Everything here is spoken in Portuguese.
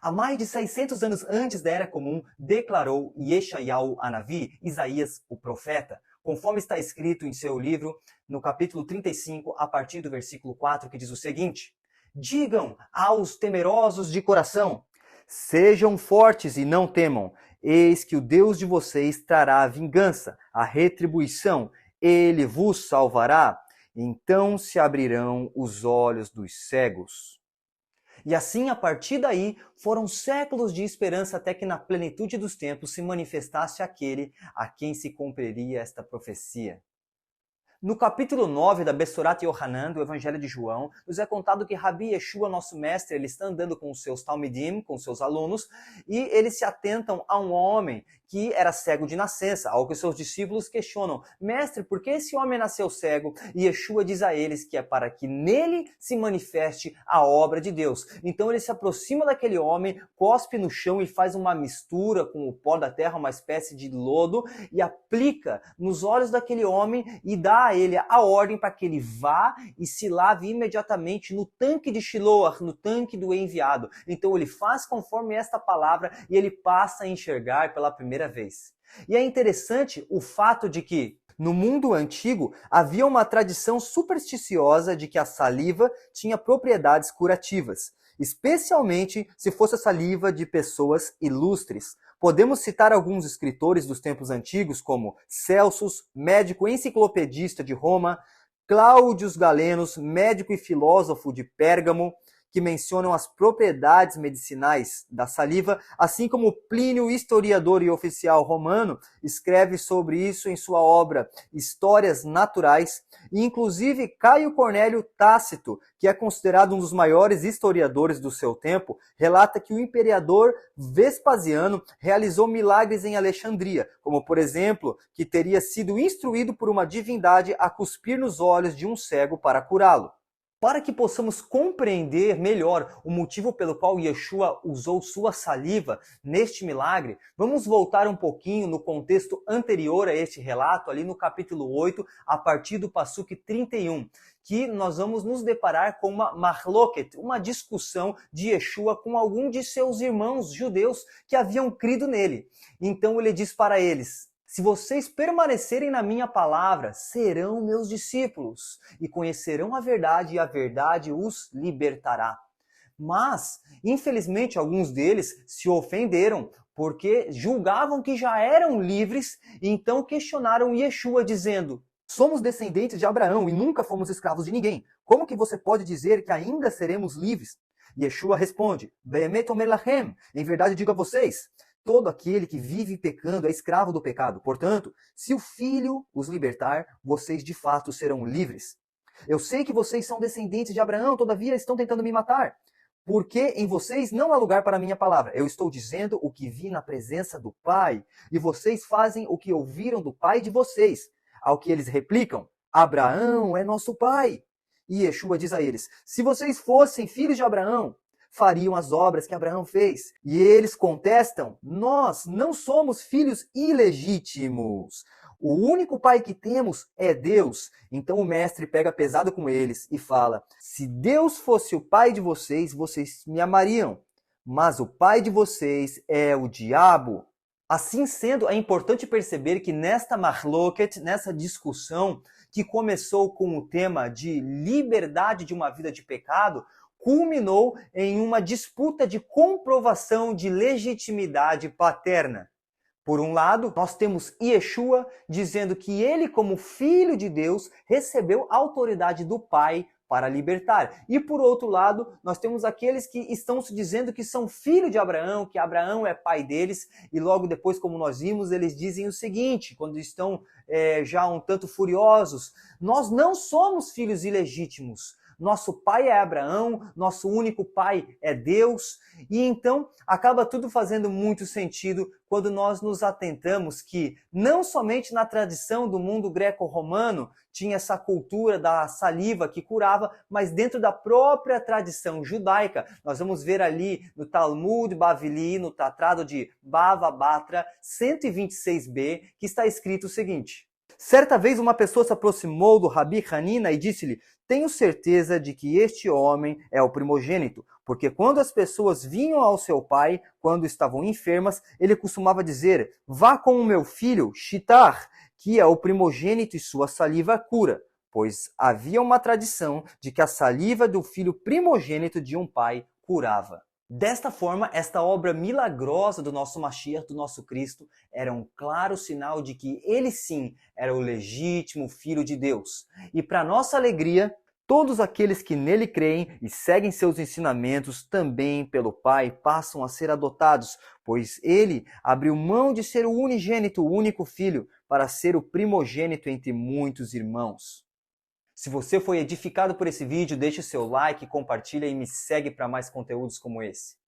Há mais de 600 anos antes da Era Comum, declarou Yeshayahu Hanavi, Isaías, o profeta, conforme está escrito em seu livro, no capítulo 35, a partir do versículo 4, que diz o seguinte: digam aos temerosos de coração, sejam fortes e não temam, eis que o Deus de vocês trará a vingança, a retribuição, ele vos salvará. Então se abrirão os olhos dos cegos. E assim, a partir daí, foram séculos de esperança até que na plenitude dos tempos se manifestasse aquele a quem se cumpriria esta profecia. No capítulo 9 da Besorat Yohanan, do Evangelho de João, nos é contado que Rabi Yeshua, nosso mestre, ele está andando com os seus talmidim, com os seus alunos, e eles se atentam a um homem que era cego de nascença, ao que seus discípulos questionam: mestre, por que esse homem nasceu cego? E Yeshua diz a eles que é para que nele se manifeste a obra de Deus. Então ele se aproxima daquele homem, cospe no chão e faz uma mistura com o pó da terra, uma espécie de lodo, e aplica nos olhos daquele homem e dá a ele a ordem para que ele vá e se lave imediatamente no tanque de Shiloah, no tanque do enviado. Então ele faz conforme esta palavra e ele passa a enxergar pela primeira vez. E é interessante o fato de que no mundo antigo havia uma tradição supersticiosa de que a saliva tinha propriedades curativas, especialmente se fosse a saliva de pessoas ilustres. Podemos citar alguns escritores dos tempos antigos, como Celsus, médico enciclopedista de Roma, Cláudio Galenos, médico e filósofo de Pérgamo, que mencionam as propriedades medicinais da saliva, assim como Plínio, historiador e oficial romano, escreve sobre isso em sua obra Histórias Naturais, e inclusive Caio Cornélio Tácito, que é considerado um dos maiores historiadores do seu tempo, relata que o imperador Vespasiano realizou milagres em Alexandria, como por exemplo, que teria sido instruído por uma divindade a cuspir nos olhos de um cego para curá-lo. Para que possamos compreender melhor o motivo pelo qual Yeshua usou sua saliva neste milagre, vamos voltar um pouquinho no contexto anterior a este relato, ali no capítulo 8, a partir do Passuque 31, que nós vamos nos deparar com uma mahloket, uma discussão de Yeshua com algum de seus irmãos judeus que haviam crido nele. Então ele diz para eles: se vocês permanecerem na minha palavra, serão meus discípulos e conhecerão a verdade e a verdade os libertará. Mas, infelizmente, alguns deles se ofenderam porque julgavam que já eram livres e então questionaram Yeshua dizendo: somos descendentes de Abraão e nunca fomos escravos de ninguém. Como que você pode dizer que ainda seremos livres? Yeshua responde: Be'emet omer lachem, em verdade digo a vocês, todo aquele que vive pecando é escravo do pecado. Portanto, se o Filho os libertar, vocês de fato serão livres. Eu sei que vocês são descendentes de Abraão, todavia estão tentando me matar. Porque em vocês não há lugar para a minha palavra. Eu estou dizendo o que vi na presença do Pai, e vocês fazem o que ouviram do Pai de vocês. Ao que eles replicam: Abraão é nosso pai. E Yeshua diz a eles: se vocês fossem filhos de Abraão, fariam as obras que Abraão fez. E eles contestam: nós não somos filhos ilegítimos. O único pai que temos é Deus. Então o mestre pega pesado com eles e fala: se Deus fosse o pai de vocês, vocês me amariam. Mas o pai de vocês é o diabo. Assim sendo, é importante perceber que nesta mahloket, nessa discussão que começou com o tema de liberdade de uma vida de pecado, culminou em uma disputa de comprovação de legitimidade paterna. Por um lado, nós temos Yeshua dizendo que ele, como filho de Deus, recebeu a autoridade do Pai para libertar. E por outro lado, nós temos aqueles que estão se dizendo que são filhos de Abraão, que Abraão é pai deles, e logo depois, como nós vimos, eles dizem o seguinte, quando estão já um tanto furiosos: nós não somos filhos ilegítimos. Nosso pai é Abraão, nosso único pai é Deus, e então acaba tudo fazendo muito sentido quando nós nos atentamos que não somente na tradição do mundo greco-romano tinha essa cultura da saliva que curava, mas dentro da própria tradição judaica. Nós vamos ver ali no Talmud Bavli, no Tratado de Bava Batra 126b, que está escrito o seguinte: certa vez uma pessoa se aproximou do Rabi Hanina e disse-lhe: tenho certeza de que este homem é o primogênito, porque quando as pessoas vinham ao seu pai, quando estavam enfermas, ele costumava dizer: vá com o meu filho, Shitar, que é o primogênito e sua saliva cura, pois havia uma tradição de que a saliva do filho primogênito de um pai curava. Desta forma, esta obra milagrosa do nosso Mashiach, do nosso Cristo, era um claro sinal de que ele sim era o legítimo Filho de Deus. E para nossa alegria, todos aqueles que nele creem e seguem seus ensinamentos também pelo Pai passam a ser adotados, pois ele abriu mão de ser o unigênito, o único filho, para ser o primogênito entre muitos irmãos. Se você foi edificado por esse vídeo, deixe o seu like, compartilha e me segue para mais conteúdos como esse.